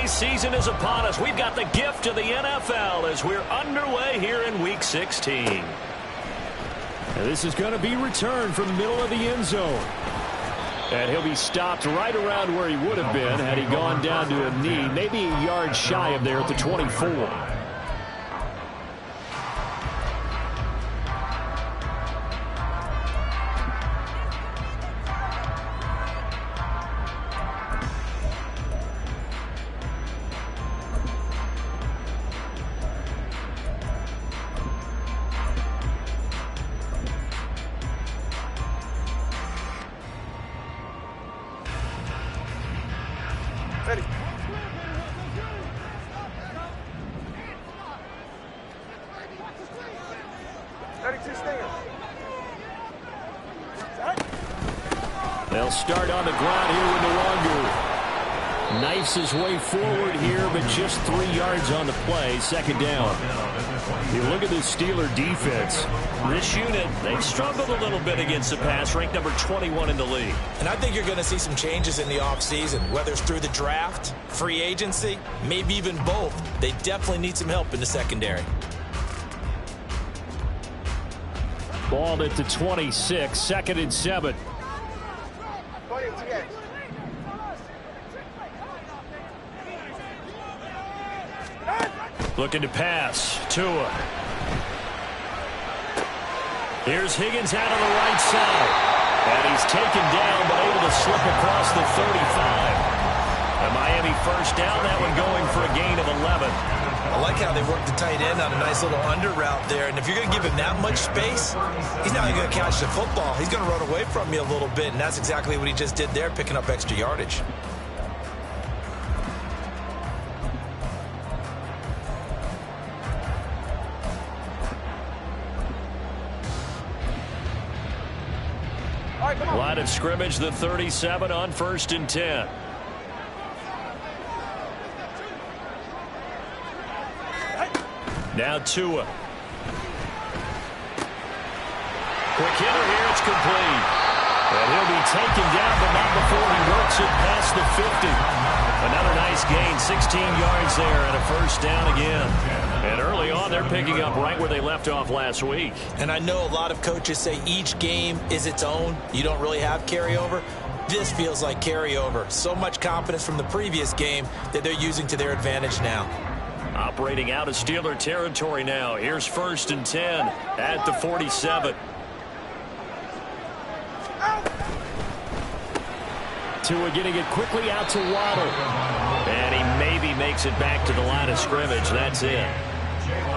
season is upon us. We've got the gift of the NFL as we're underway here in Week 16. And this is going to be returned from the middle of the end zone. And he'll be stopped right around where he would have been had he gone down to a knee, maybe a yard shy of there at the 24. Ready. Ready to stand. They'll start on the ground here with Nwangu. Knifes his way forward here, but just 3 yards on the play. Second down. You look at this Steeler defense. This unit, they've struggled a little bit against the pass, ranked number 21 in the league. And I think you're going to see some changes in the offseason, whether it's through the draft, free agency, maybe even both. They definitely need some help in the secondary. Ball at the 26, 2nd and 7. Looking to pass. Tua. Here's Higgins out on the right side. And he's taken down, but able to slip across the 35. A Miami first down, that one going for a gain of 11. I like how they work the tight end on a nice little under route there. And if you're going to give him that much space, he's not going to catch the football. He's going to run away from you a little bit, and that's exactly what he just did there, picking up extra yardage. Line of scrimmage, the 37 on 1st and 10. Now Tua. Quick hitter here, it's complete. And he'll be taken down, but not before he works it past the 50. Another nice gain, 16 yards there, and a first down again. And early on, they're picking up right where they left off last week. And I know a lot of coaches say each game is its own. You don't really have carryover. This feels like carryover. So much confidence from the previous game that they're using to their advantage now. Operating out of Steeler territory now. Here's 1st and 10 at the 47. Tua getting it quickly out to Waddle. And he maybe makes it back to the line of scrimmage. That's it.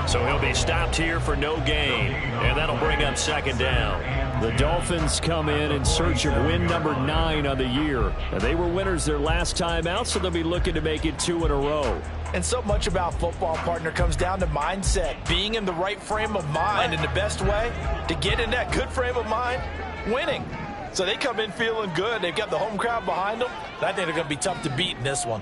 So he'll be stopped here for no gain. And that'll bring up 2nd down. The Dolphins come in search of win number 9 on the year. And they were winners their last time out, so they'll be looking to make it 2 in a row. And so much about football, partner, comes down to mindset. Being in the right frame of mind, and the best way to get in that good frame of mind, winning. So they come in feeling good. They've got the home crowd behind them. And I think they're going to be tough to beat in this one.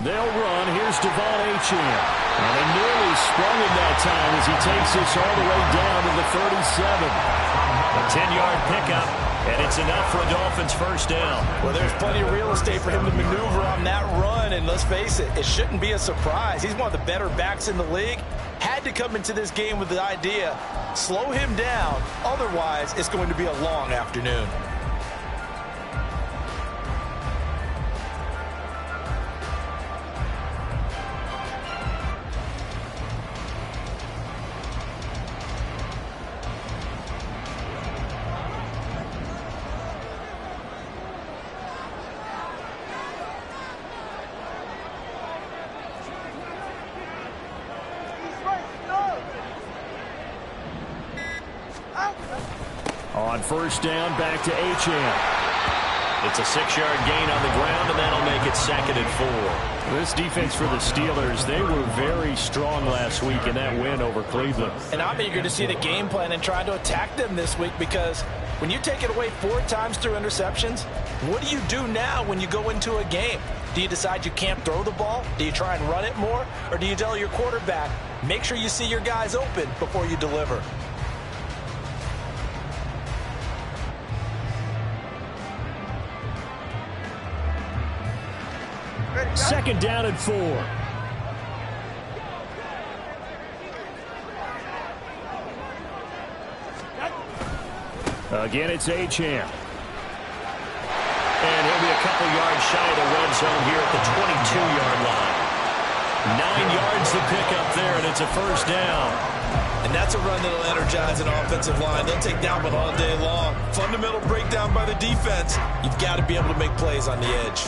They'll run. Here's Devon Achane. And they nearly sprung him that time as he takes this all the way down to the 37. A 10-yard pickup, and it's enough for a Dolphins first down. Well, there's plenty of real estate for him to maneuver on that run, and let's face it, it shouldn't be a surprise. He's one of the better backs in the league. Had to come into this game with the idea, slow him down, otherwise it's going to be a long afternoon. On first down, back to Achane. It's a 6-yard gain on the ground, and that'll make it 2nd and 4. This defense for the Steelers, they were very strong last week in that win over Cleveland. And I'm eager to see the game plan and try to attack them this week, because when you take it away 4 times through interceptions, what do you do now when you go into a game? Do you decide you can't throw the ball? Do you try and run it more? Or do you tell your quarterback, make sure you see your guys open before you deliver? Second down and 4. Again, it's Achane. And he'll be a couple yards shy of the red zone here at the 22-yard line. 9 yards to pick up there, and it's a first down. And that's a run that'll energize an offensive line. They'll take down one all day long. Fundamental breakdown by the defense. You've got to be able to make plays on the edge.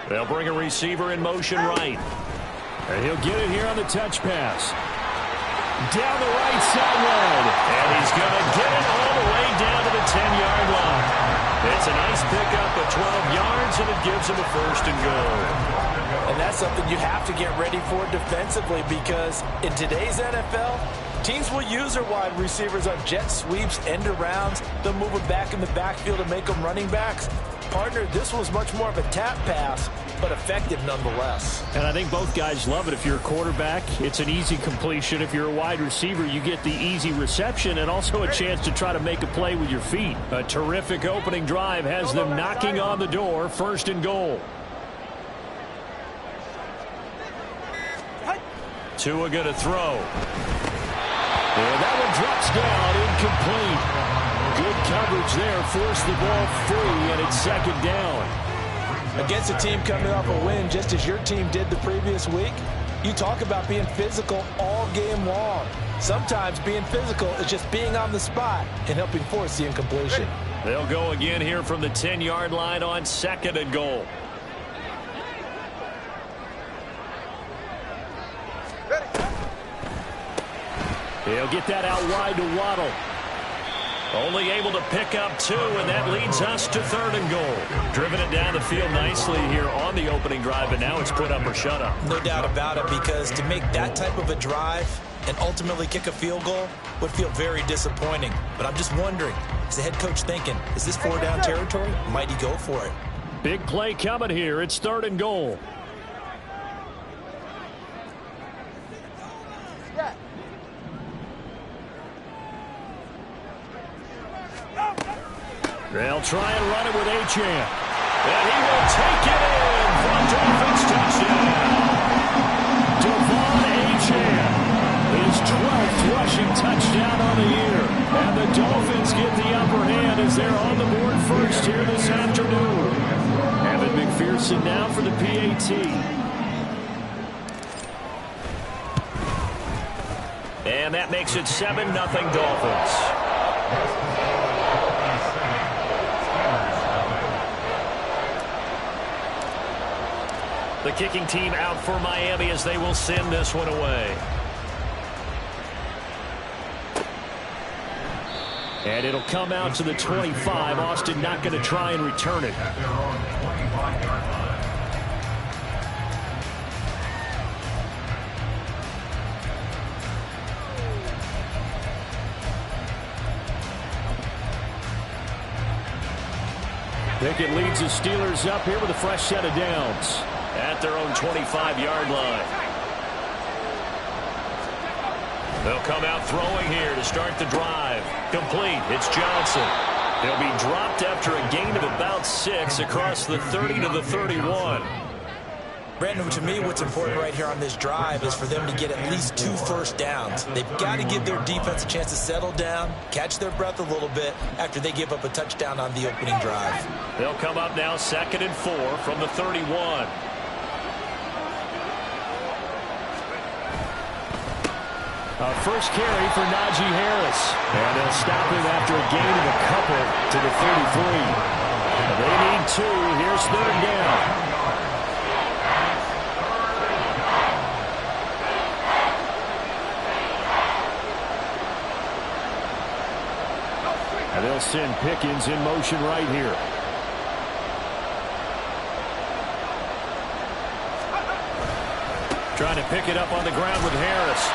They'll bring a receiver in motion right. And he'll get it here on the touch pass. Down the right sideline. And he's going to get it all the way down to the 10-yard line. It's a nice pickup of 12 yards, and it gives him a first and goal. And that's something you have to get ready for defensively, because in today's NFL, teams will use their wide receivers on jet sweeps, end arounds. They'll move them back in the backfield and make them running backs. Partner, this was much more of a tap pass, but effective nonetheless. And I think both guys love it. If you're a quarterback, it's an easy completion. If you're a wide receiver, you get the easy reception and also a chance to try to make a play with your feet. A terrific opening drive has them knocking on the door. First and goal. Tua going to throw. And that one drops down, incomplete. Good coverage there, forced the ball free, and it's second down. Against a team coming off a win, just as your team did the previous week, you talk about being physical all game long. Sometimes being physical is just being on the spot and helping force the incompletion. They'll go again here from the 10-yard line on second and goal. He'll get that out wide to Waddle. Only able to pick up 2, and that leads us to third and goal. Driven it down the field nicely here on the opening drive, and now it's put up or shut up. No doubt about it, because to make that type of a drive and ultimately kick a field goal would feel very disappointing. But I'm just wondering, is the head coach thinking, is this 4-down territory? Might he go for it? Big play coming here. It's third and goal. They'll try and run it with Achane. And he will take it in for a Dolphins touchdown. Devon Achane, his 12th rushing touchdown on the year. And the Dolphins get the upper hand as they're on the board first here this afternoon. Evan McPherson now for the PAT. And that makes it 7-0 Dolphins. The kicking team out for Miami as they will send this one away. And it'll come out to the 25. Austin not going to try and return it. Pickett leads the Steelers up here with a fresh set of downs. At their own 25-yard line. They'll come out throwing here to start the drive. Complete. It's Johnson. He'll be dropped after a gain of about 6 across the 30 to the 31. Brandon, to me, what's important right here on this drive is for them to get at least 2 first downs. They've got to give their defense a chance to settle down, catch their breath a little bit after they give up a touchdown on the opening drive. They'll come up now 2nd and 4 from the 31. First carry for Najee Harris. And they'll stop him after a gain of a couple to the 33. They need 2. Here's third down. And they'll send Pickens in motion right here. Trying to pick it up on the ground with Harris.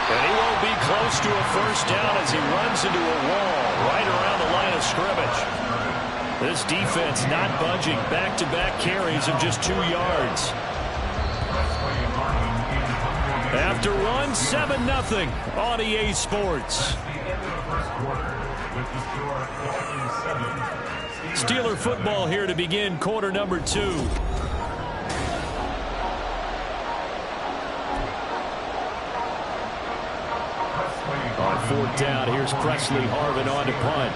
And he won't be close to a first down as he runs into a wall right around the line of scrimmage. This defense not budging. Back-to-back carries of just 2 yards. After one, 7-0 on EA Sports. Steeler football here to begin quarter number 2. On 4th down, here's Presley Harvin on to punt.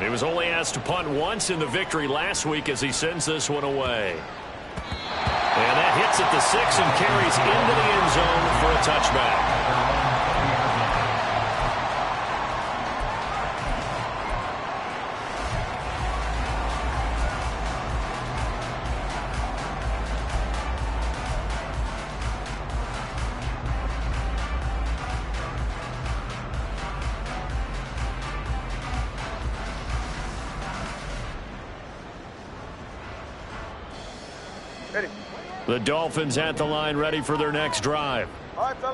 He was only asked to punt once in the victory last week as he sends this one away. And that hits at the 6 and carries into the end zone for a touchback. The Dolphins at the line ready for their next drive.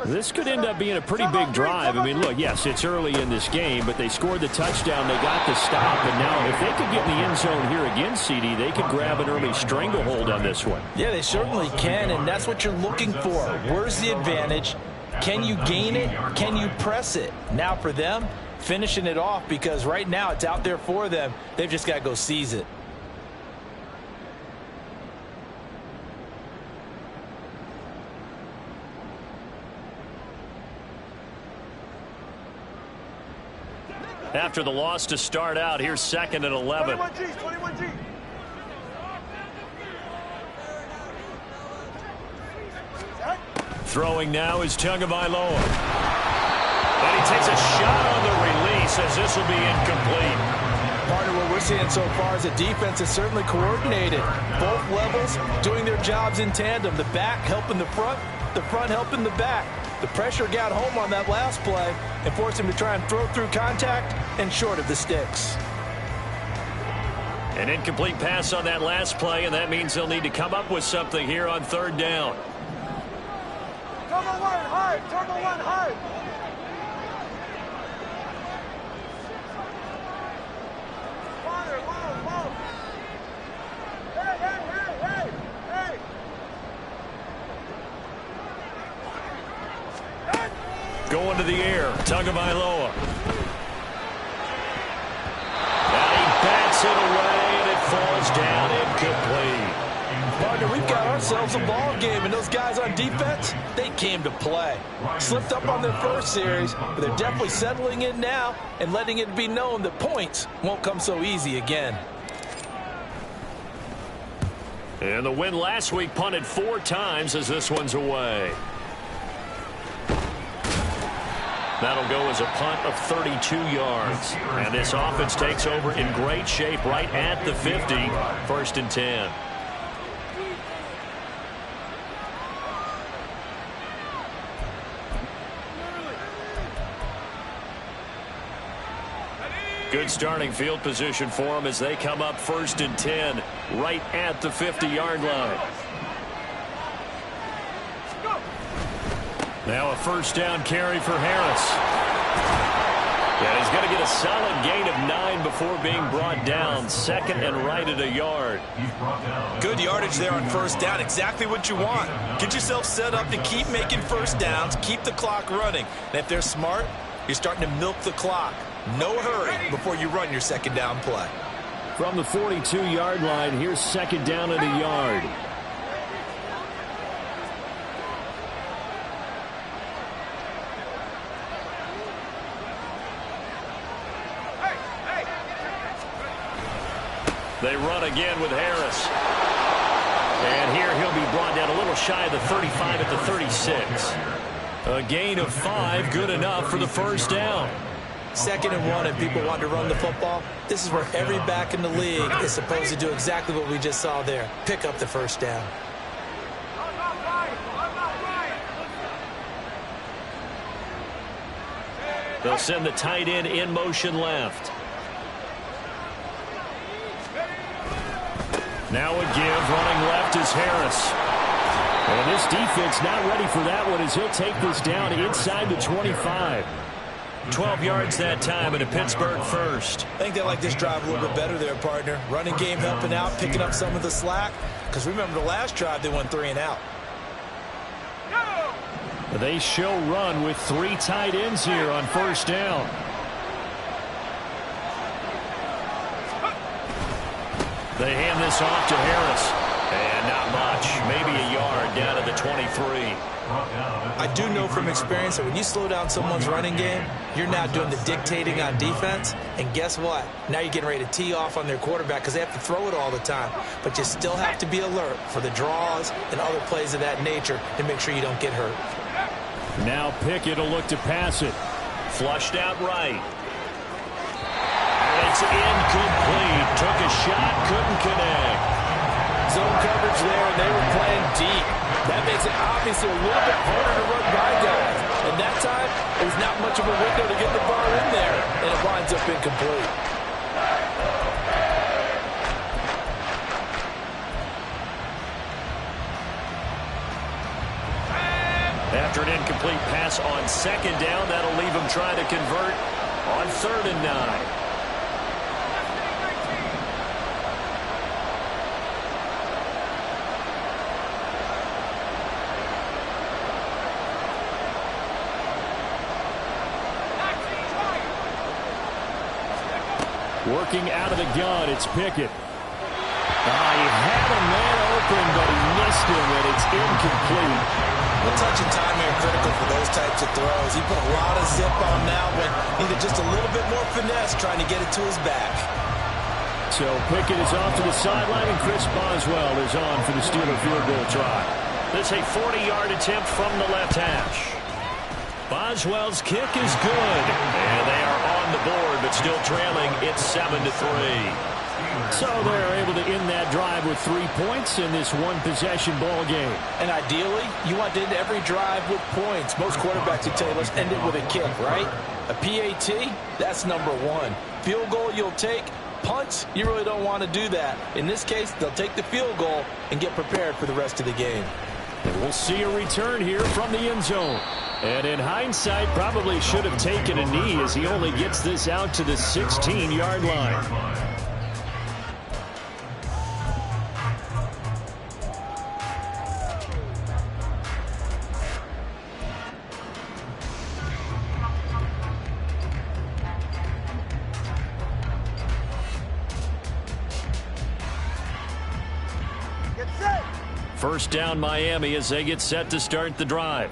This could end up being a pretty big drive. I mean, look, yes, it's early in this game, but they scored the touchdown. They got the stop, and now if they could get in the end zone here again, CD, they could grab an early stranglehold on this one. Yeah, they certainly can, and that's what you're looking for. Where's the advantage? Can you gain it? Can you press it? Now for them, finishing it off, because right now it's out there for them. They've just got to go seize it. After the loss to start out, here's 2nd and 11. 21G. Throwing now is Tagovailoa. And he takes a shot on the release as this will be incomplete. Partner, what we're seeing so far is the defense is certainly coordinated. Both levels doing their jobs in tandem. The back helping the front helping the back. The pressure got home on that last play and forced him to try and throw through contact and short of the sticks. An incomplete pass on that last play, and that means they'll need to come up with something here on 3rd down. Turbo one high. Going to the air, Tagovailoa. And he bats it away, and it falls down incomplete. Partner, we've got ourselves a ball game, and those guys on defense, they came to play. Slipped up on their first series, but they're definitely settling in now and letting it be known that points won't come so easy again. And the win last week punted 4 times as this one's away. That'll go as a punt of 32 yards. And this offense takes over in great shape right at the 50. 1st and 10. Good starting field position for them as they come up 1st and 10 right at the 50-yard line. Now a 1st down carry for Harris. And he's going to get a solid gain of 9 before being brought down. 2nd and right at a yard. Good yardage there on 1st down. Exactly what you want. Get yourself set up to keep making 1st downs. Keep the clock running. And if they're smart, you're starting to milk the clock. No hurry before you run your 2nd down play. From the 42-yard line, here's 2nd down at a yard. They run again with Harris. And here he'll be brought down a little shy of the 35 at the 36. A gain of 5, good enough for the 1st down. 2nd and 1, and people want to run the football. This is where every back in the league is supposed to do exactly what we just saw there. Pick up the 1st down. They'll send the tight end in motion left. Now a give. Running left is Harris. And this defense not ready for that one as he'll take this down inside the 25. 12 yards that time and a Pittsburgh first. I think they like this drive a little bit better there, partner. Running game helping out, picking up some of the slack. Because remember the last drive, they went 3 and out. They show run with 3 tight ends here on first down. They hand this off to Harris. And not much. Maybe a yard down to the 23. I do know from experience that when you slow down someone's running game, you're now doing the dictating on defense. And guess what? Now you're getting ready to tee off on their quarterback because they have to throw it all the time. But you still have to be alert for the draws and other plays of that nature to make sure you don't get hurt. Now Pickett will look to pass it. Flushed out right. And it's incomplete. Took a shot, couldn't connect. Zone coverage there, and they were playing deep. That makes it obviously a little bit harder to run by guys. And that time, there's not much of a window to get the ball in there, and it winds up incomplete. After an incomplete pass on second down, that'll leave him trying to convert on 3rd and 9. Working out of the gun, it's Pickett. He had a man open, but he missed him, and it's incomplete. Well, touch and timing are critical for those types of throws. He put a lot of zip on that one. Needed just a little bit more finesse trying to get it to his back. So Pickett is off to the sideline, and Chris Boswell is on for the Steeler field goal try. This is a 40-yard attempt from the left hash. Boswell's kick is good. And they are on the board, but still trailing. It's 7-3. So they're able to end that drive with 3 points in this one-possession ball game. And ideally, you want to end every drive with points. Most quarterbacks would tell you, let's end it with a kick, right? A PAT, that's number 1. Field goal you'll take. Punts, you really don't want to do that. In this case, they'll take the field goal and get prepared for the rest of the game. And we'll see a return here from the end zone. And in hindsight, probably should have taken a knee as he only gets this out to the 16-yard line. First down Miami as they get set to start the drive.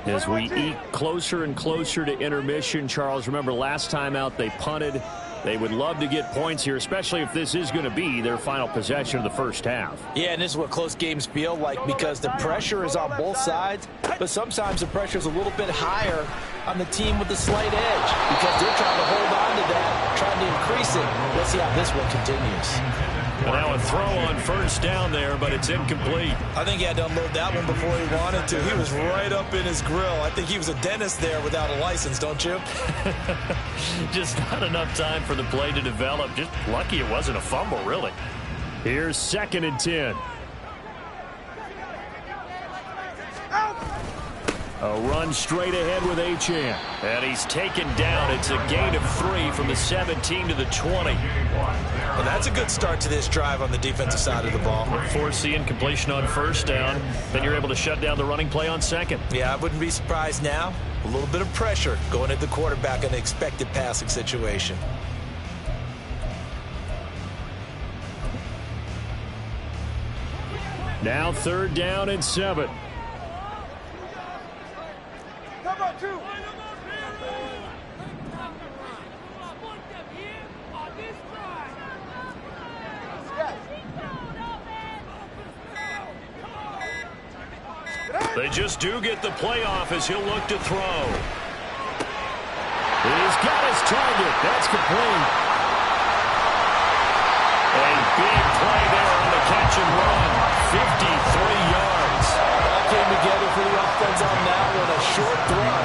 As we eke closer and closer to intermission, Charles, remember last time out they punted. They would love to get points here, especially if this is going to be their final possession of the first half. Yeah, and this is what close games feel like because the pressure is on both sides, but sometimes the pressure is a little bit higher on the team with the slight edge because they're trying to hold on to that, trying to increase it. Let's see how this one continues. But now a throw on first down there, but it's incomplete. I think he had to unload that one before he wanted to. He was right up in his grill. I think he was a dentist there without a license, don't you? Just not enough time for the play to develop. Just lucky it wasn't a fumble, really. Here's 2nd and 10. A run straight ahead with Achane. And he's taken down. It's a gain of 3 from the 17 to the 20. Well, that's a good start to this drive on the defensive side of the ball. Force the incompletion on first down. Then you're able to shut down the running play on second. Yeah, I wouldn't be surprised now. A little bit of pressure going at the quarterback in the expected passing situation. Now 3rd down and 7. They just do get the playoff as he'll look to throw. He's got his target. That's complete. A big play there on the catch and run. 53 yards. All came together for the offense on that one. A short throw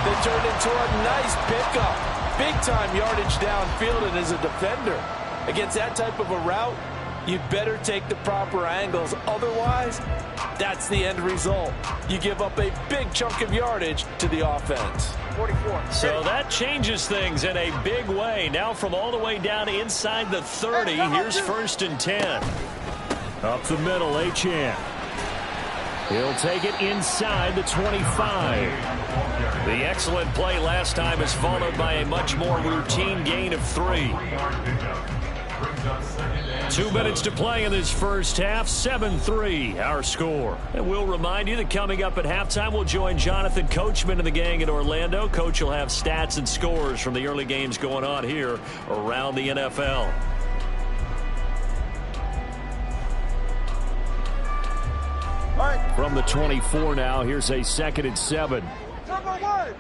that turned into a nice pickup. Big-time yardage downfield, and as a defender against that type of a route, You better take the proper angles. Otherwise, that's the end result. You give up a big chunk of yardage to the offense. 44. So that changes things in a big way. Now from all the way down inside the 30, here's 1st and 10. Up the middle, Achane. He'll take it inside the 25. The excellent play last time is followed by a much more routine gain of 3. 2 minutes to play in this first half. 7-3 our score. And we'll remind you that coming up at halftime, we'll join Jonathan Coachman and the gang in Orlando. Coach will have stats and scores from the early games going on here around the NFL. From the 24 now, here's a 2nd and 7. Number 1.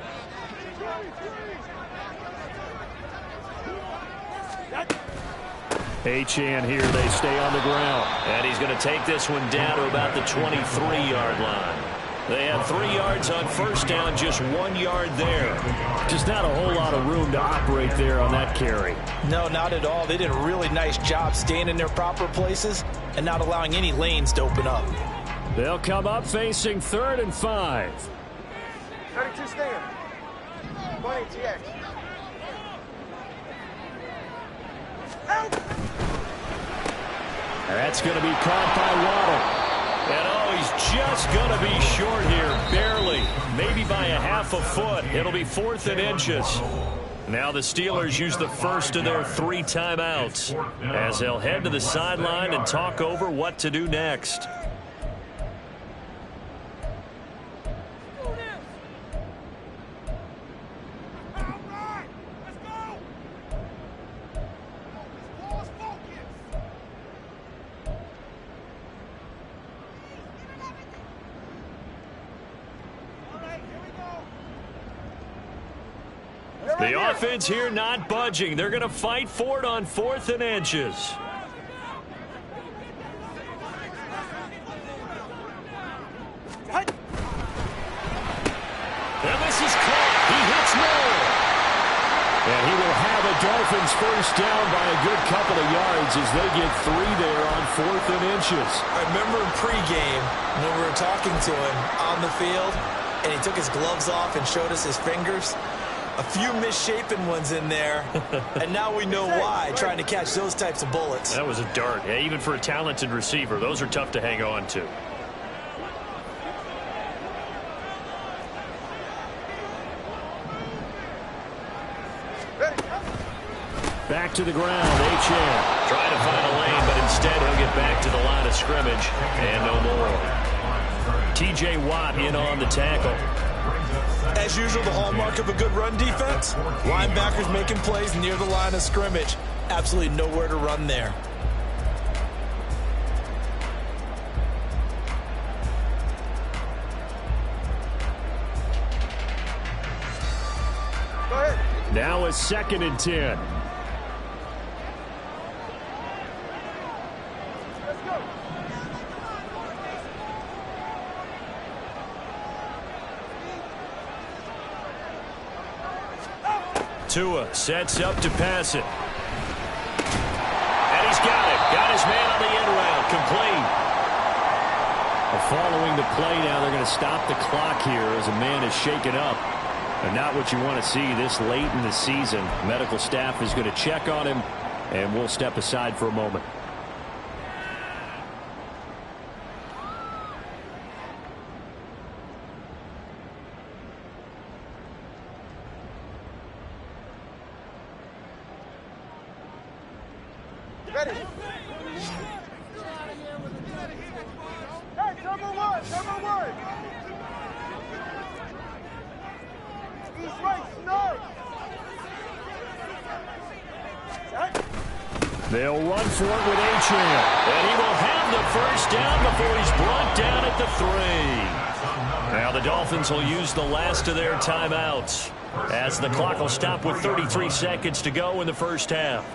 Achane here, they stay on the ground. And he's going to take this one down to about the 23-yard line. They have 3 yards on 1st down, just 1 yard there. Just not a whole lot of room to operate there on that carry. No, not at all. They did a really nice job staying in their proper places and not allowing any lanes to open up. They'll come up facing 3rd and 5. 32 stand. 20 TX. That's going to be caught by Waddle. And oh, he's just going to be short here, barely. Maybe by a half a foot. It'll be 4th and inches. Now the Steelers use the first of their 3 timeouts as they'll head to the sideline and talk over what to do next. The offense here not budging. They're going to fight for it on 4th and inches. And this is caught. He hits Moore. And he will have a Dolphins first down by a good couple of yards as they get 3 there on 4th and inches. I remember in pregame when we were talking to him on the field, and he took his gloves off and showed us his fingers. A few misshapen ones in there, and now we know why, trying to catch those types of bullets. That was a dart. Yeah, even for a talented receiver, those are tough to hang on to. Back to the ground, Achane. Trying to find a lane, but instead he'll get back to the line of scrimmage, and no more. T.J. Watt in on the tackle. As usual, the hallmark of a good run defense, linebackers making plays near the line of scrimmage. Absolutely nowhere to run there. Go ahead. Now a 2nd and 10. Let's go. Tua sets up to pass it. And he's got it. Got his man on the end route. Complete. Following the play now, they're going to stop the clock here as a man is shaken up. And not what you want to see this late in the season. Medical staff is going to check on him, and we'll step aside for a moment. Ready. Hey, number 1. East right, snug. They'll run for it with Achane. And he will have the first down before he's brought down at the 3. Now the Dolphins will use the last of their timeouts as the clock will stop with 33 seconds to go in the first half.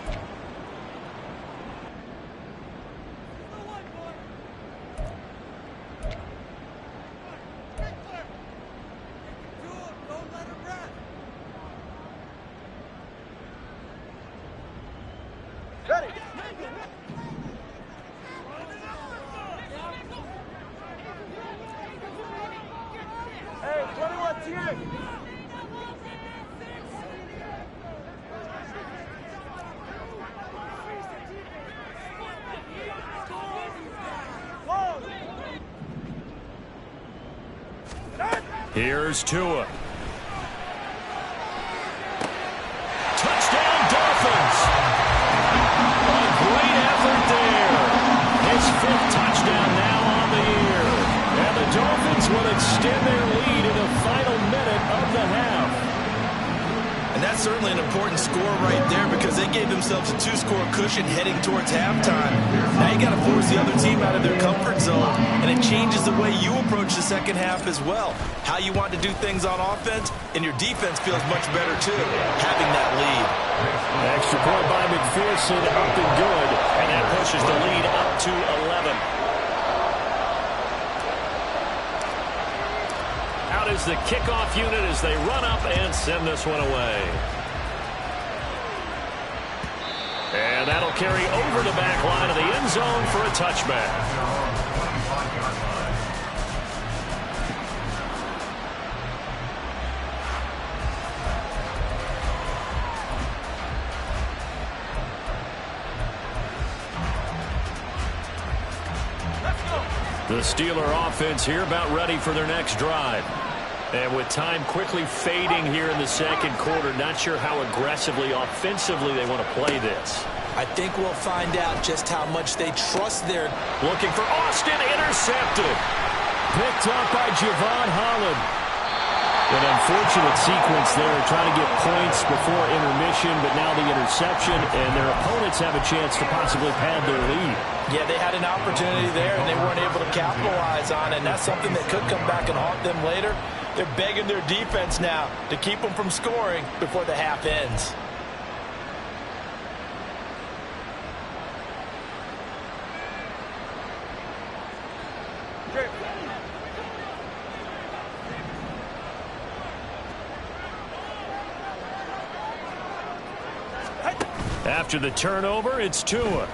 Ready. Hey, 21's here. Here's Tua. Touchdown, Dolphins. A great effort there. His 5th touchdown now on the year. And the Dolphins will extend their lead in the final minute of the half. And that's certainly an important score right there because they gave themselves a 2-score cushion heading towards halftime. Now you got to force the other team out of their comfort zone, and it changes the way you approach the second half as well. How you want to do things on offense, and your defense feels much better too, having that lead. Extra point by McPherson, up and good, and that pushes the lead up to 11. Out is the kickoff unit as they run up and send this one away. And that'll carry over the back line of the end zone for a touchback. The Steeler offense here about ready for their next drive. And with time quickly fading here in the second quarter, not sure how aggressively, offensively they want to play this. I think we'll find out just how much they trust their... Looking for Austin, intercepted. Picked up by Javon Holland. An unfortunate sequence there, trying to get points before intermission, but now the interception, and their opponents have a chance to possibly pad their lead. Yeah, they had an opportunity there, and they weren't able to capitalize on it, and that's something that could come back and haunt them later. They're begging their defense now to keep them from scoring before the half ends. After the turnover, it's Tua.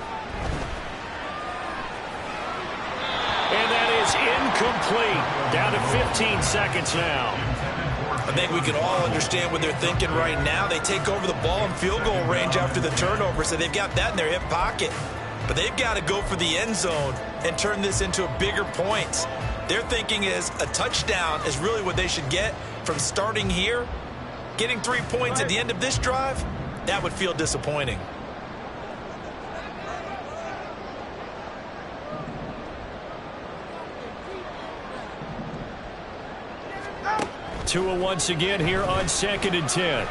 And that is incomplete. Down to 15 seconds now. I think we can all understand what they're thinking right now. They take over the ball in field goal range after the turnover, so they've got that in their hip pocket. But they've got to go for the end zone and turn this into a bigger points. Their thinking is a touchdown is really what they should get from starting here. Getting 3 points at the end of this drive, that would feel disappointing. Tua once again here on 2nd and 10. And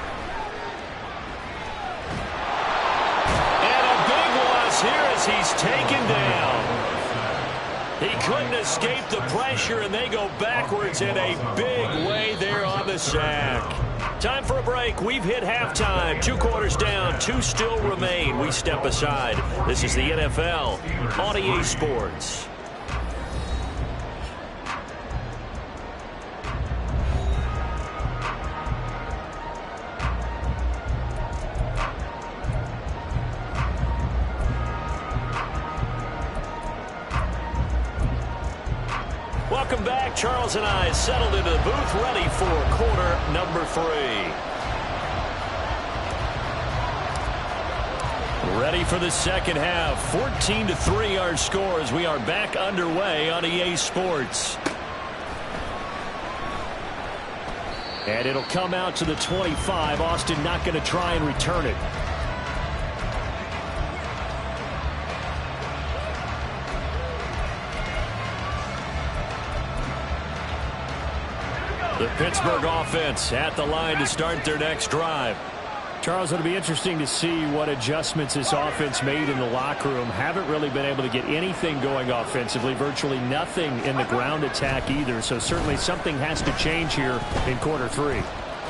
a big loss here as he's taken down. He couldn't escape the pressure, and they go backwards in a big way there on the sack. Time for a break. We've hit halftime. 2 quarters down, 2 still remain. We step aside. This is the NFL on EA Sports. Welcome back. Charles and I settled into the booth, ready for quarter number 3. Ready for the second half. 14-3 our score as we are back underway on EA Sports. And it'll come out to the 25. Austin not going to try and return it. The Pittsburgh offense at the line to start their next drive. Charles, it'll be interesting to see what adjustments this offense made in the locker room. Haven't really been able to get anything going offensively, virtually nothing in the ground attack either. So certainly something has to change here in quarter 3.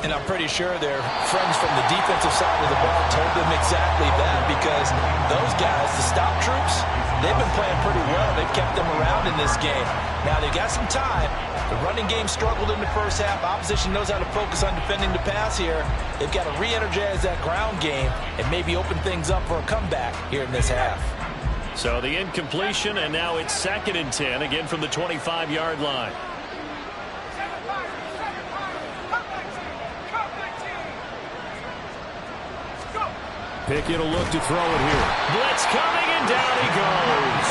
And I'm pretty sure their friends from the defensive side of the ball told them exactly that, because those guys, the stop troops, they've been playing pretty well. They've kept them around in this game. Now they've got some time. The running game struggled in the first half. Opposition knows how to focus on defending the pass here. They've got to re-energize that ground game and maybe open things up for a comeback here in this half. So the incompletion, and now it's 2nd and 10, again from the 25-yard line. Pickett will look to throw it here. Blitz coming, and down he goes.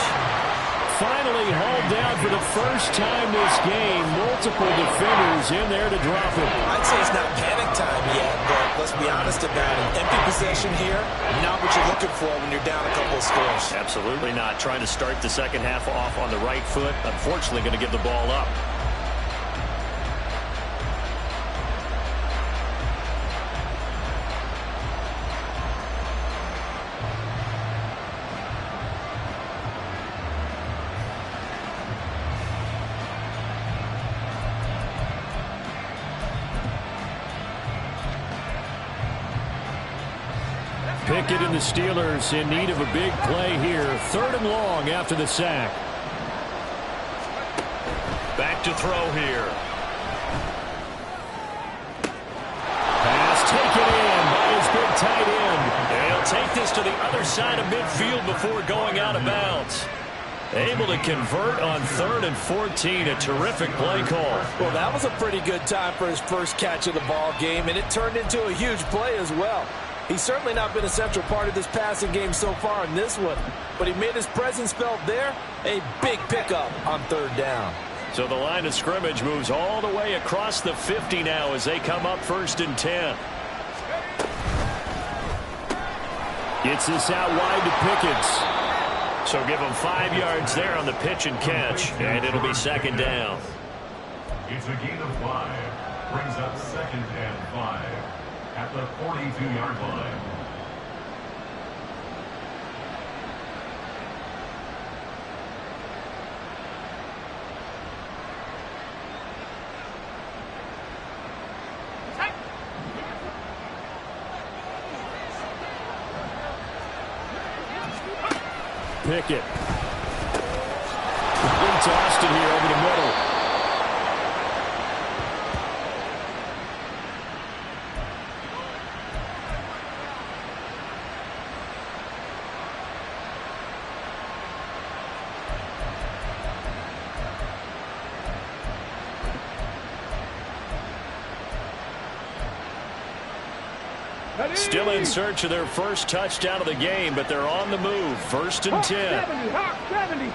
Finally hauled down for the first time this game. Multiple defenders in there to drop him. I'd say it's not panic time yet, but let's be honest about it. Empty possession here, not what you're looking for when you're down a couple of scores. Absolutely not. Trying to start the second half off on the right foot. Unfortunately, going to give the ball up. Pickett and the Steelers in need of a big play here. 3rd and long after the sack. Back to throw here. Pass taken in by his big tight end. And he'll take this to the other side of midfield before going out of bounds. Able to convert on 3rd and 14. A terrific play call. Well, that was a pretty good time for his first catch of the ball game, and it turned into a huge play as well. He's certainly not been a central part of this passing game so far in this one, but he made his presence felt there. A big pickup on 3rd down. So the line of scrimmage moves all the way across the 50 now as they come up 1st and 10. Gets this out wide to Pickett. So give him 5 yards there on the pitch and catch, and it'll be 2nd down. It's a gain of 5. Brings up 2nd and 5 at the 42-yard line. Pickett. Been tossed it here over the middle. Still in search of their first touchdown of the game, but they're on the move. 1st and 10. 70.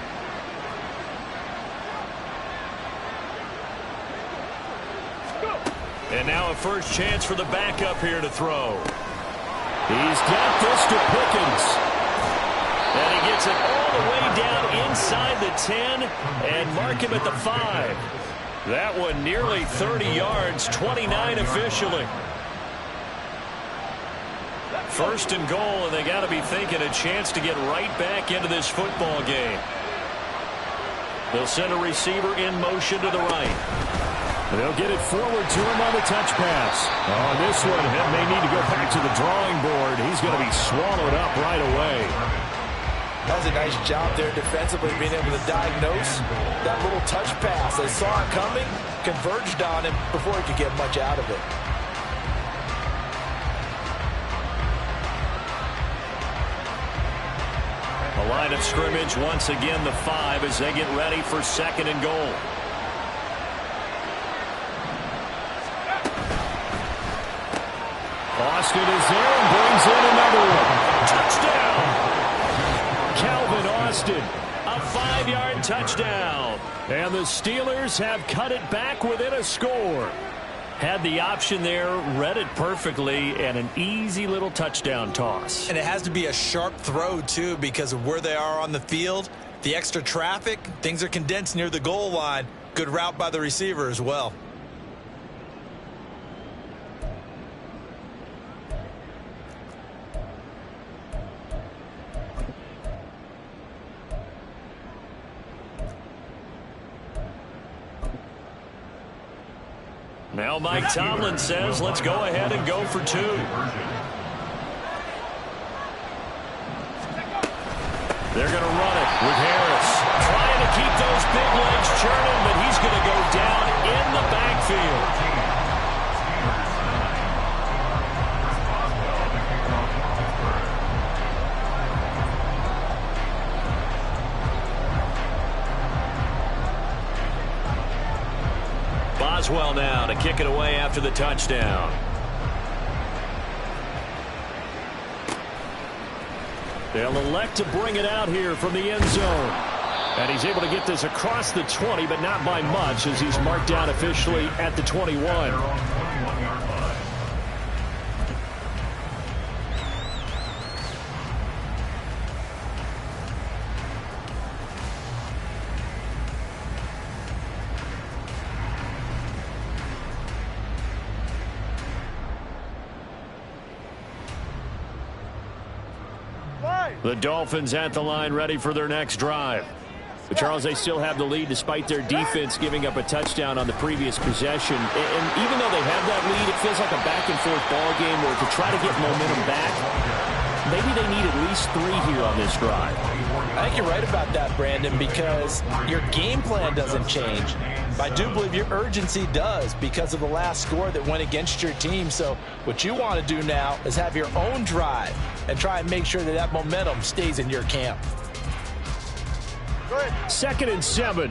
And now a first chance for the backup here to throw. He's got this to Pickens. And he gets it all the way down inside the 10 and mark him at the 5. That one nearly 30 yards, 29 officially. 1st and goal, and they got to be thinking a chance to get right back into this football game. They'll send a receiver in motion to the right. They'll get it forward to him on the touch pass. On this one, he may need to go back to the drawing board. He's going to be swallowed up right away. That was a nice job there defensively, being able to diagnose that little touch pass. They saw it coming, converged on him before he could get much out of it. A line of scrimmage once again the 5 as they get ready for 2nd and goal. Austin is there and brings in another one. Touchdown! Calvin Austin, a 5-yard touchdown. And the Steelers have cut it back within a score. Had the option there, read it perfectly, and an easy little touchdown toss. And it has to be a sharp throw, too, because of where they are on the field. The extra traffic, things are condensed near the goal line. Good route by the receiver as well. Now Mike Tomlin says, let's go ahead and go for 2. They're going to run it with Harris. Trying to keep those big legs churning, but he's going to go down in the backfield. Boswell now to kick it away after the touchdown. They'll elect to bring it out here from the end zone. And he's able to get this across the 20, but not by much, as he's marked down officially at the 21. The Dolphins at the line, ready for their next drive. But Charles, they still have the lead despite their defense giving up a touchdown on the previous possession. And even though they have that lead, it feels like a back-and-forth ball game where to try to get momentum back, maybe they need at least 3 here on this drive. I think you're right about that, Brandon, because your game plan doesn't change. But I do believe your urgency does because of the last score that went against your team. So what you want to do now is have your own drive and try and make sure that that momentum stays in your camp. 2nd and 7.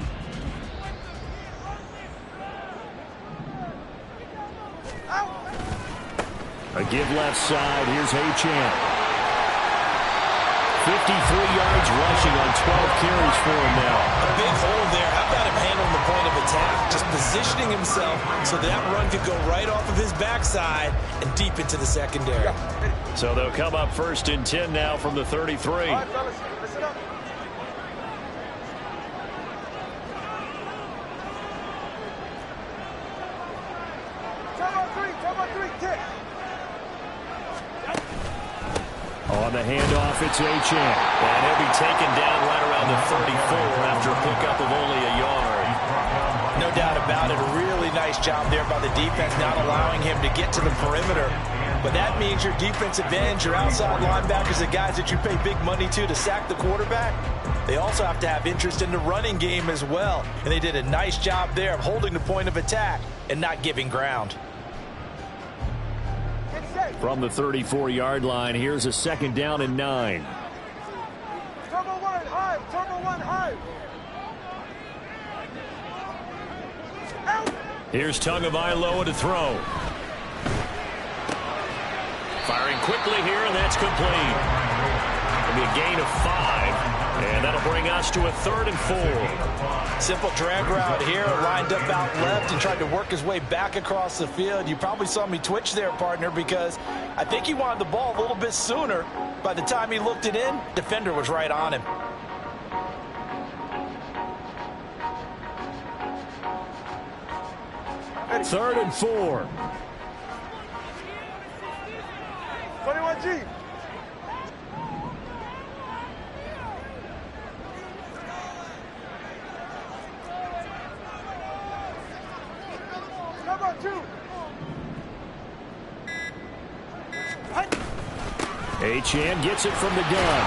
A give left side. Here's Achane. 53 yards rushing on 12 carries for him now. A big hole there. How about him handling the point of attack? Just positioning himself so that run could go right off of his backside and deep into the secondary. So they'll come up 1st and 10 now from the 33. All right, fellas, listen up. Come on, three, kick. On the handoff, it's Achane. And he'll be taken down right around the 34 after a pickup of only a yard. No doubt about it. A really nice job there by the defense, not allowing him to get to the perimeter. But that means your defensive ends, your outside linebackers, the guys that you pay big money to sack the quarterback, they also have to have interest in the running game as well. And they did a nice job there of holding the point of attack and not giving ground. From the 34-yard line, here's a 2nd down and 9. Turbo one high. Out. Here's Tagovailoa to throw. Firing quickly here, and that's complete. It'll be a gain of 5, and that'll bring us to a 3rd and 4. Simple drag route here, lined up out left and tried to work his way back across the field. You probably saw me twitch there, partner, because I think he wanted the ball a little bit sooner. By the time he looked it in, defender was right on him. Third and 4. 21G. Come on, 2. Achane gets it from the gun.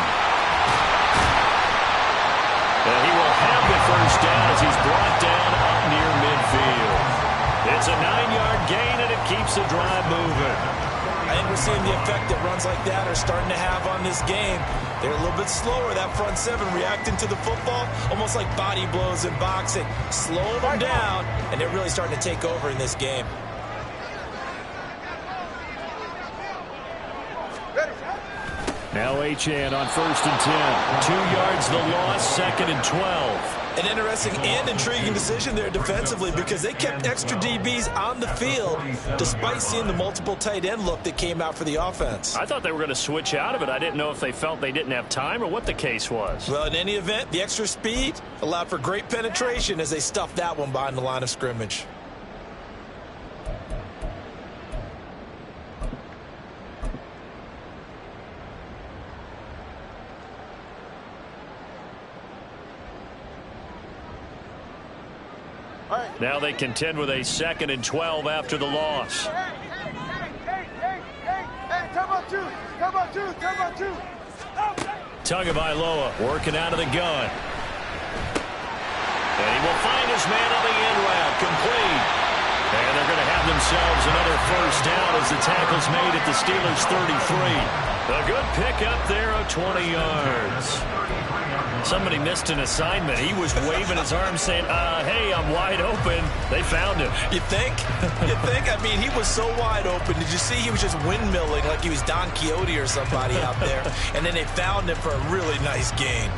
And he will have the 1st down as he's brought down up near midfield. It's a 9-yard gain, and it keeps the drive moving. I think we're seeing the effect that runs like that are starting to have on this game. They're a little bit slower, that front 7, reacting to the football, almost like body blows in boxing. Slow them down, and they're really starting to take over in this game. Now Achane on 1st and 10. 2 yards the loss, 2nd and 12. An interesting and intriguing decision there defensively because they kept extra DBs on the field despite seeing the multiple tight end look that came out for the offense. I thought they were going to switch out of it. I didn't know if they felt they didn't have time or what the case was. Well, in any event, the extra speed allowed for great penetration as they stuffed that one behind the line of scrimmage. Now they contend with a 2nd and 12 after the loss. Hey, come on, 2. Tagovailoa working out of the gun. And he will find his man on the end route, complete. And they're going to have themselves another first down as the tackle's made at the Steelers' 33. A good pickup there of 20 yards. Somebody missed an assignment. He was waving his arms saying, hey, I'm wide open. They found him. You think? You think? I mean, he was so wide open. Did you see he was just windmilling like he was Don Quixote or somebody out there? And then they found him for a really nice gain.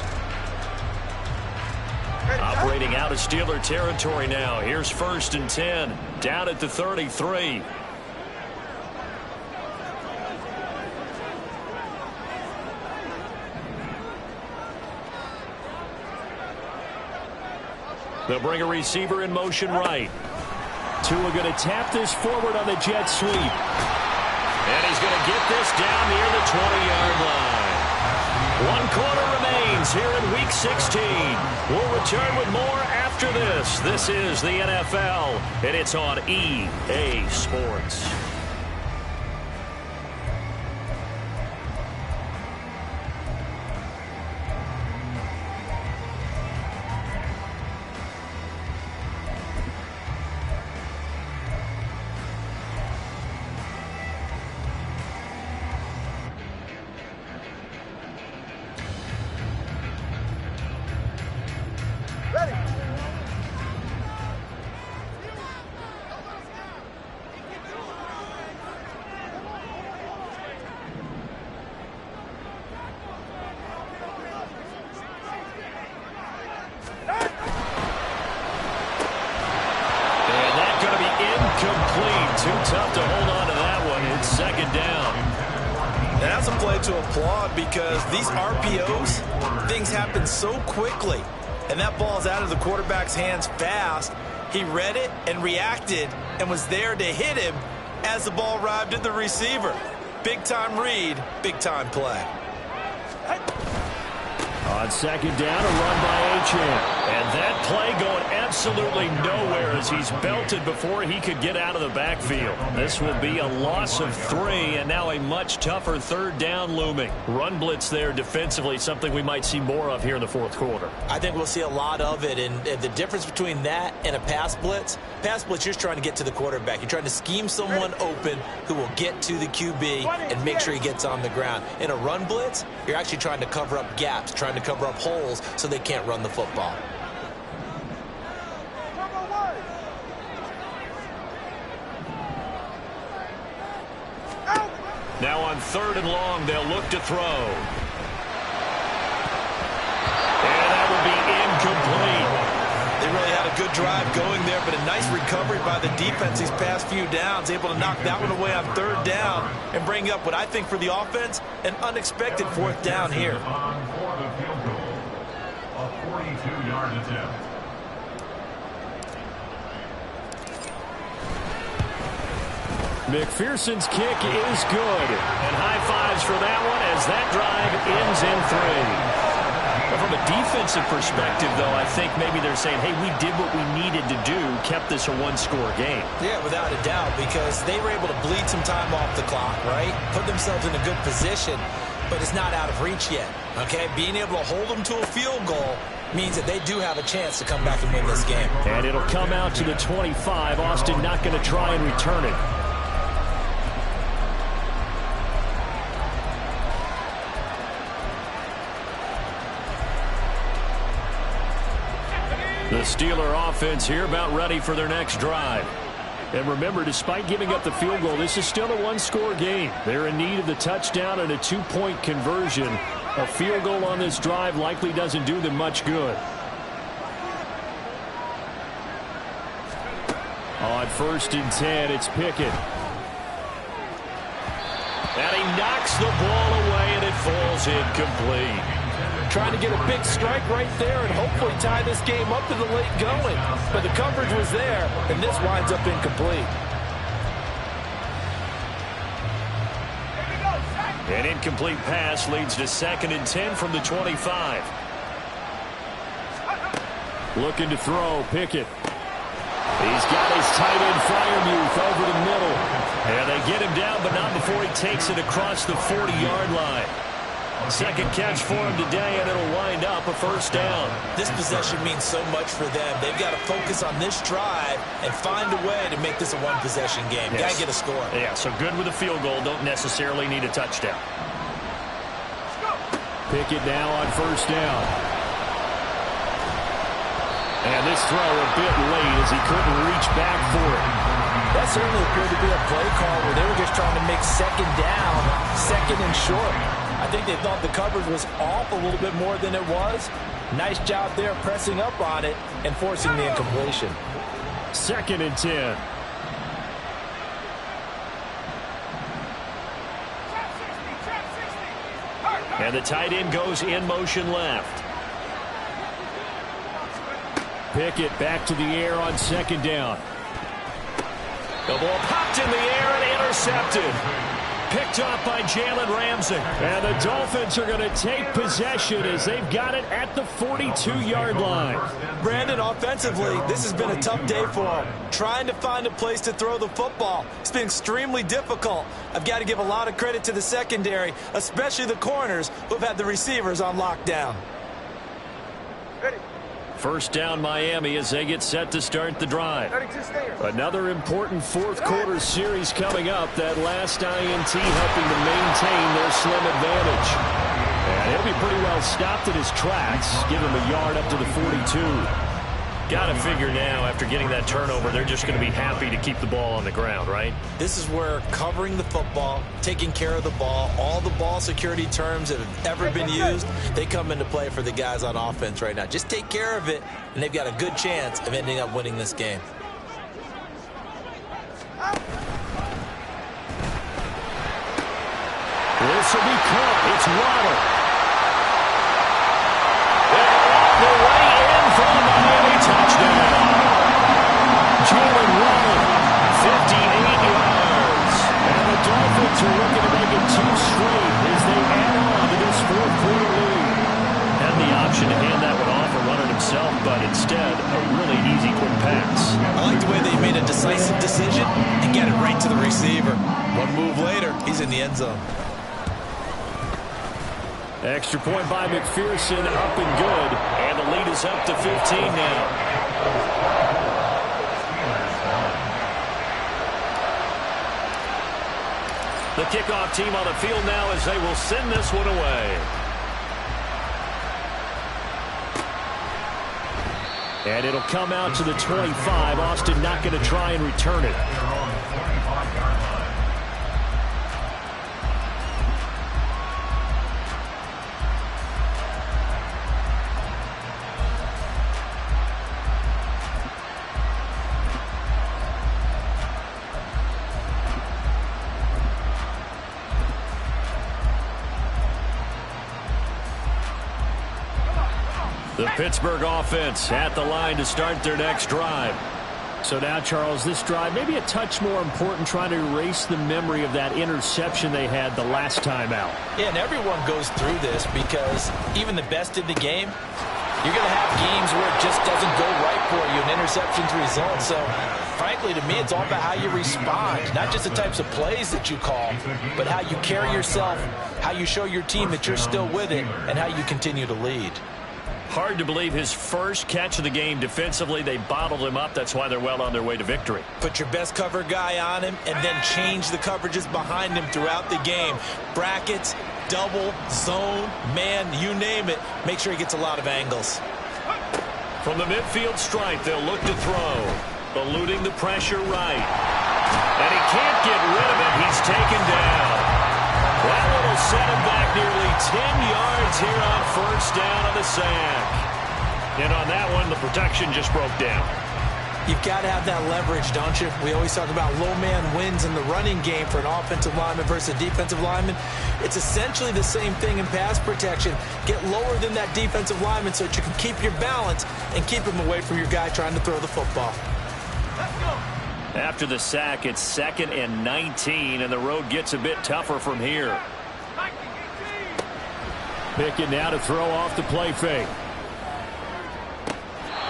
Operating out of Steeler territory now. Here's 1st and 10. Down at the 33. They'll bring a receiver in motion right. Tua going to tap this forward on the jet sweep. And he's going to get this down near the 20-yard line. 1 quarter remains here in Week 16. We'll return with more after this. This is the NFL, and it's on EA Sports. Too tough to hold on to that one. It's 2nd down. And that's a play to applaud because these RPOs, things happen so quickly. And that ball's out of the quarterback's hands fast. He read it and reacted and was there to hit him as the ball arrived at the receiver. Big-time read, big-time play. On 2nd down, a run by Achane. And that play going absolutely nowhere as he's belted before he could get out of the backfield. This will be a loss of 3, and now a much tougher 3rd down looming. Run blitz there defensively, something we might see more of here in the 4th quarter. I think we'll see a lot of it, and the difference between that and a pass blitz, you're just trying to get to the quarterback. You're trying to scheme someone open who will get to the QB and make sure he gets on the ground. In a run blitz, you're actually trying to cover up gaps, trying to cover up holes so they can't run the football. Now on 3rd and long, they'll look to throw. And that will be incomplete. They really had a good drive going there, but a nice recovery by the defense these past few downs, able to knock that one away on 3rd down and bring up what I think for the offense, an unexpected 4th down here. For the field goal, a 42-yard attempt. McPherson's kick is good. And high fives for that one as that drive ends in 3. From a defensive perspective, though, I think maybe they're saying, hey, we did what we needed to do, kept this a 1-score game. Yeah, without a doubt, because they were able to bleed some time off the clock, right? Put themselves in a good position, but it's not out of reach yet, okay? Being able to hold them to a field goal means that they do have a chance to come back and win this game. And it'll come out to the 25. Austin not going to try and return it. The Steeler offense here about ready for their next drive. And remember, despite giving up the field goal, this is still a 1-score game. They're in need of the touchdown and a 2-point conversion. A field goal on this drive likely doesn't do them much good. On 1st and 10, it's Pickett. And he knocks the ball away, and it falls incomplete. Trying to get a big strike right there and hopefully tie this game up in the late going. But the coverage was there, and this winds up incomplete. An incomplete pass leads to 2nd and 10 from the 25. Looking to throw, Pickett. He's got his tight end Freiermuth over the middle. And they get him down, but not before he takes it across the 40-yard line. Second catch for him today, and it'll wind up a first down. This possession means so much for them. They've got to focus on this drive and find a way to make this a one-possession game. Yes. Got to get a score. Yeah, so good with a field goal. Don't necessarily need a touchdown. Pickett now on first down. And this throw a bit late as he couldn't reach back for it. That certainly appeared to be a play call where they were just trying to make second down, second and short. I think they thought the coverage was off a little bit more than it was. Nice job there pressing up on it and forcing the incompletion. 2nd and 10. And the tight end goes in motion left. Pickett back to the air on 2nd down. The ball popped in the air and intercepted. Picked off by Jalen Ramsey. And the Dolphins are going to take possession as they've got it at the 42-yard line. Brandon, offensively, this has been a tough day for them. Trying to find a place to throw the football. It's been extremely difficult. I've got to give a lot of credit to the secondary, especially the corners who've had the receivers on lockdown. Ready. First down Miami as they get set to start the drive. Another important fourth-quarter series coming up. That last INT helping to maintain their slim advantage. And he'll be pretty well stopped in his tracks. Give him a yard up to the 42. Got to figure now, after getting that turnover, they're just going to be happy to keep the ball on the ground, right? This is where covering the football, taking care of the ball, all the ball security terms that have ever been used, they come into play for the guys on offense right now. Just take care of it, and they've got a good chance of ending up winning this game. This will be caught. It's Waddle. The way in for the Miami touchdown. Jalen Waddle, 58 yards. And the Dolphins are looking to make it 2 straight as they add on to this fourth-quarter lead. Had the option to hand that one off or run it himself, but instead, a really easy quick pass. I like the way they made a decisive decision and get it right to the receiver. One move later, he's in the end zone. Extra point by McPherson, up and good. And the lead is up to 15 now. The kickoff team on the field now as they will send this one away. And it'll come out to the 25. Austin not going to try and return it. The Pittsburgh offense at the line to start their next drive. So now, Charles, this drive maybe a touch more important, trying to erase the memory of that interception they had the last time out. Yeah, and everyone goes through this because even the best in the game, you're going to have games where it just doesn't go right for you, and interceptions result. So, frankly, to me, it's all about how you respond, not just the types of plays that you call, but how you carry yourself, how you show your team that you're still with it, and how you continue to lead. Hard to believe his first catch of the game defensively. They bottled him up. That's why they're well on their way to victory. Put your best cover guy on him and then change the coverages behind him throughout the game. Brackets, double, zone, man, you name it. Make sure he gets a lot of angles. From the midfield stripe, they'll look to throw. Eluding the pressure right. And he can't get rid of it. He's taken down. That one will set him back nearly 10 yards here on first down on the sack. And on that one, the protection just broke down. You've got to have that leverage, don't you? We always talk about low man wins in the running game for an offensive lineman versus a defensive lineman. It's essentially the same thing in pass protection. Get lower than that defensive lineman so that you can keep your balance and keep him away from your guy trying to throw the football. Let's go. After the sack, it's 2nd and 19, and the road gets a bit tougher from here. Pickett now to throw off the play fake.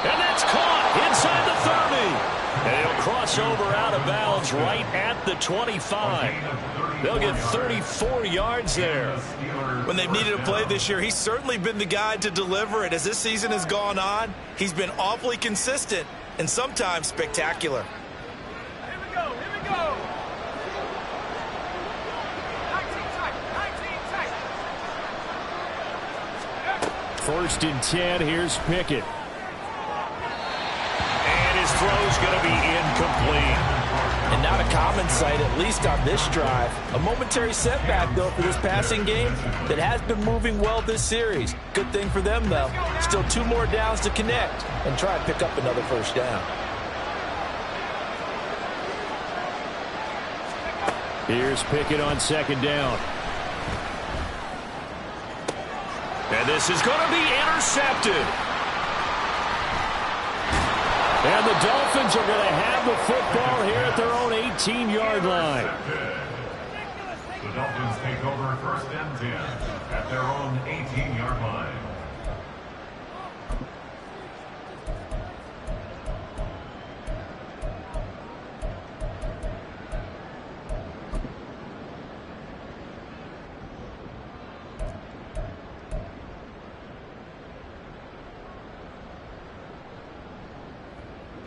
And that's caught inside the 30. And he'll cross over out of bounds right at the 25. They'll get 34 yards there. When they've needed a play this year, he's certainly been the guy to deliver it. As this season has gone on, he's been awfully consistent and sometimes spectacular. Here we go. 19 tight. First and 10, here's Pickett. And his throw's going to be incomplete. And not a common sight, at least on this drive. A momentary setback, though, for this passing game that has been moving well this series. Good thing for them, though. Still 2 more downs to connect and try and pick up another first down. Here's Pickett on second down. And this is going to be intercepted. And the Dolphins are going to have the football here at their own 18-yard line. The Dolphins take over first and 10 at their own 18-yard line.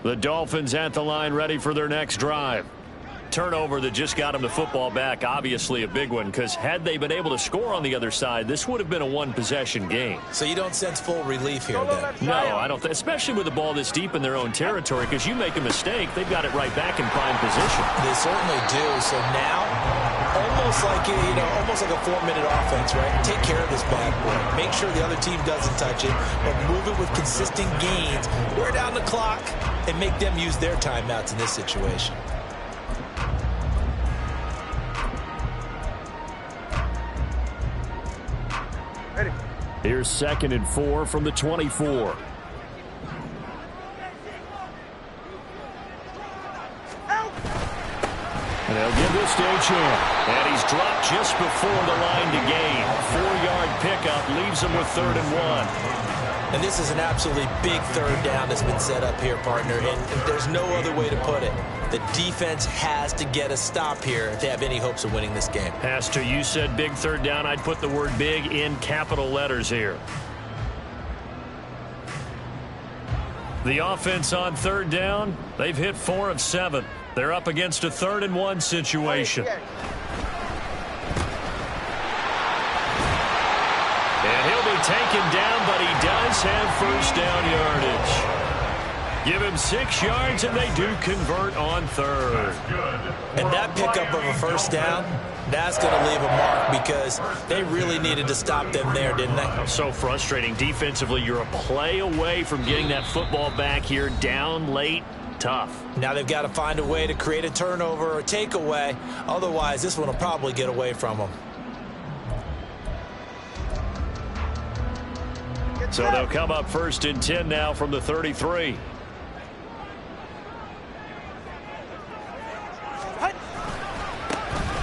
The Dolphins at the line, ready for their next drive. Turnover that just got them the football back, obviously a big one, because had they been able to score on the other side, this would have been a one-possession game. So you don't sense full relief here, then? No, I don't. Especially with the ball this deep in their own territory, because you make a mistake, they've got it right back in prime position. They certainly do. So now, almost like a 4-minute offense, right? Take care of this bad boy. Make sure the other team doesn't touch it, but move it with consistent gains. Wear down the clock and make them use their timeouts in this situation. Ready. Here's 2nd and 4 from the 24. And they'll give this to a chance. And he's dropped just before the line to gain. 4-yard pickup leaves him with 3rd and 1. And this is an absolutely big third down that's been set up here, partner, and there's no other way to put it. The defense has to get a stop here if they have any hopes of winning this game. Pastor, you said big third down. I'd put the word big in capital letters here. The offense on 3rd down, they've hit 4 of 7. They're up against a 3rd and 1 situation. And he'll be taken down, but he does have first down yardage. Give him 6 yards, and they do convert on 3rd. And that pickup of a first down, that's going to leave a mark because they really needed to stop them there, didn't they? So frustrating. Defensively, you're a play away from getting that football back here, down late. Tough. Now they've got to find a way to create a turnover or takeaway. Otherwise, this one will probably get away from them. So they'll come up 1st and 10 now from the 33.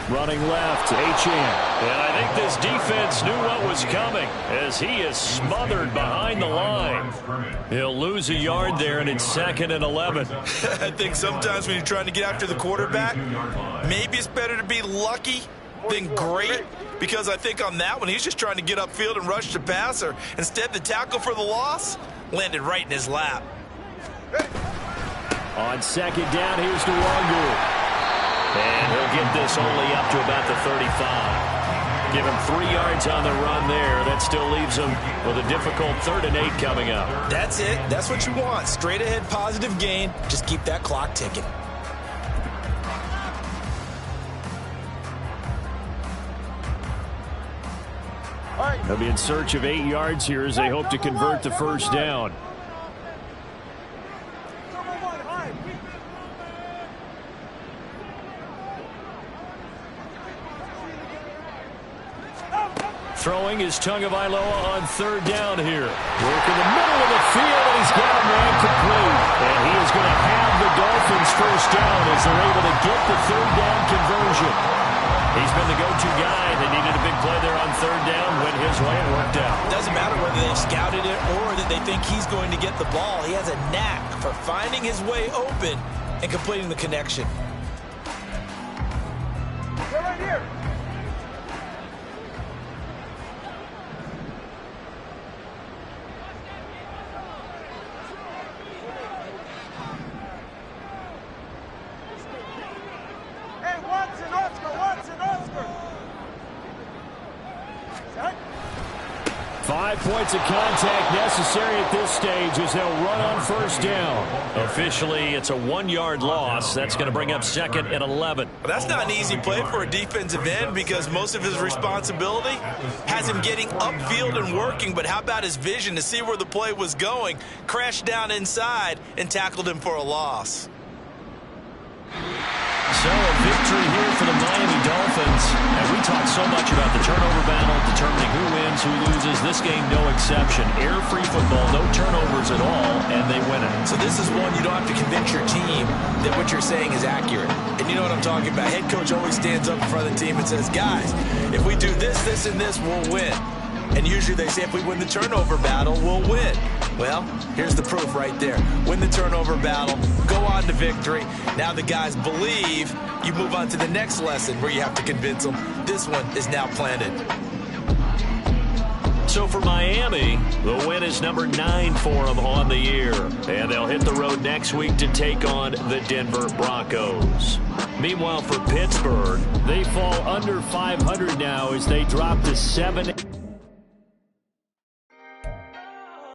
Running left, H.M. And I think this defense knew what was coming as he is smothered behind the line. He'll lose a yard there, and it's 2nd and 11. I think sometimes when you're trying to get after the quarterback, maybe it's better to be lucky than great, because I think on that one, he's just trying to get upfield and rush the passer. Instead, the tackle for the loss landed right in his lap. On 2nd down, here's Nwangu. And he'll get this only up to about the 35. Give him 3 yards on the run there. That still leaves him with a difficult 3rd and 8 coming up. That's it. That's what you want. Straight ahead positive gain. Just keep that clock ticking. They'll be in search of 8 yards here as they hope to convert the first down. Throwing is Tagovailoa on 3rd down here. Work in the middle of the field, and he's got him ran complete. And he is going to have the Dolphins first down as they're able to get the 3rd down conversion. He's been the go-to guy. They needed a big play there on 3rd down. Went his way and worked out. Doesn't matter whether they've scouted it or that they think he's going to get the ball. He has a knack for finding his way open and completing the connection. They're right here. Hey, Watson, Oscar. Set. 5 points of contact necessary at this stage as they'll run on first down. Officially, it's a 1-yard loss. That's going to bring up 2nd and 11. Well, that's not an easy play for a defensive end because most of his responsibility has him getting upfield and working. But how about his vision to see where the play was going, crashed down inside, and tackled him for a loss? So a victory here for the Miami Dolphins. And we talked so much about the turnover battle, determining who wins, who loses. This game, no exception. Air-free football, no turnovers at all, and they win it. So this is one you don't have to convince your team that what you're saying is accurate. And you know what I'm talking about. Head coach always stands up in front of the team and says, guys, if we do this, this, and this, we'll win. And usually they say if we win the turnover battle, we'll win. Well, here's the proof right there. Win the turnover battle, go on to victory. Now the guys believe. You move on to the next lesson where you have to convince them. This one is now planted. So for Miami, the win is number 9 for them on the year. And they'll hit the road next week to take on the Denver Broncos. Meanwhile, for Pittsburgh, They fall under 500 now as they drop to 7.